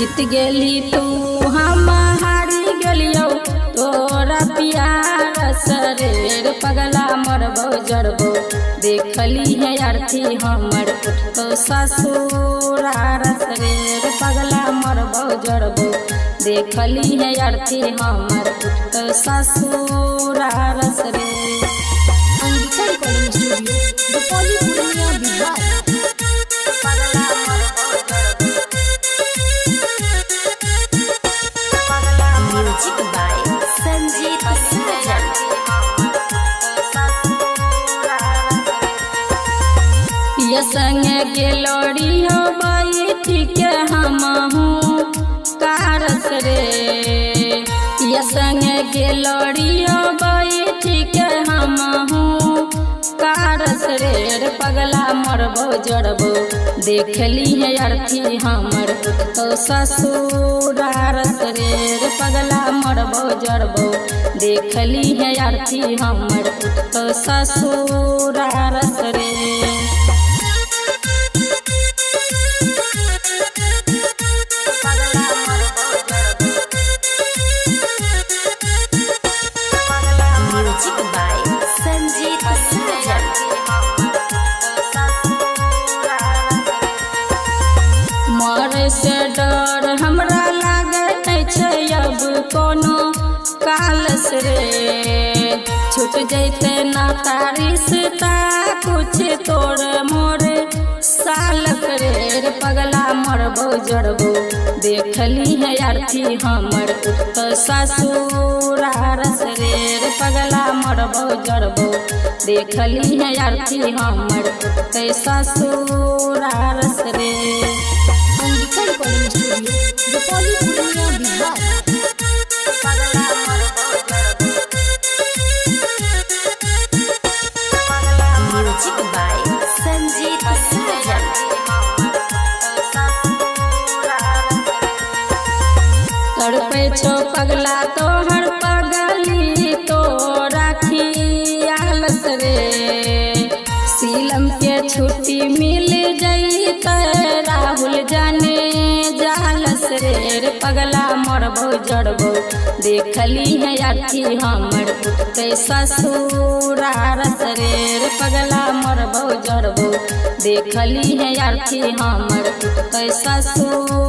जीत गेली तू हम हारी गेलियो तोरा प्यार सरेर पगला मरबो जरबो देखली है अर्थी हमर उठतो ससुरार सरेर पगला मरबो जरबो देखली है अर्थी हमर उठतो ससुरार सरेर। Angika recording studio Rupauli Purnia Bihar. Music by Sanjeet Sajan. ये संगे गेलोड़ी हो बैठी के हमहू कारस रे ये संगे गेलोड़ी हो बैठी के हमहू कारस रे पगला मरबो जरबो देखली है अर्थी हमर तो ससुरार रे पगला मरबो जरबो देखली है अर्थी हमर तो ससुरार रे। म्यूजिक बाय संजीत साजन। मरे से डर हमरा लागै छै अब कोनो कालस रे छूट जैते ना तारिश्ता कुछ तोर मोर सालक रे पगला मरबो जरबो देखली है अर्थी हमर तो ससुरार रे पगला मरबो जरबो देखली है अर्थी हमर तो ससुरार रे। Angika recording studio Rupauli Purnia Bihar. Music by Sanjeet Sajan. तड़पे छो पगला तोहर पगली तो राखी आलस रे सीलम के छुट्टी मिल जैत राहुल जाने जालस रे पगला मरबो जरबो देखली है अर्थी हमर उठते ससुरार रे पगला मरबो जरबो देखली है अर्थी हमर उठते ससुर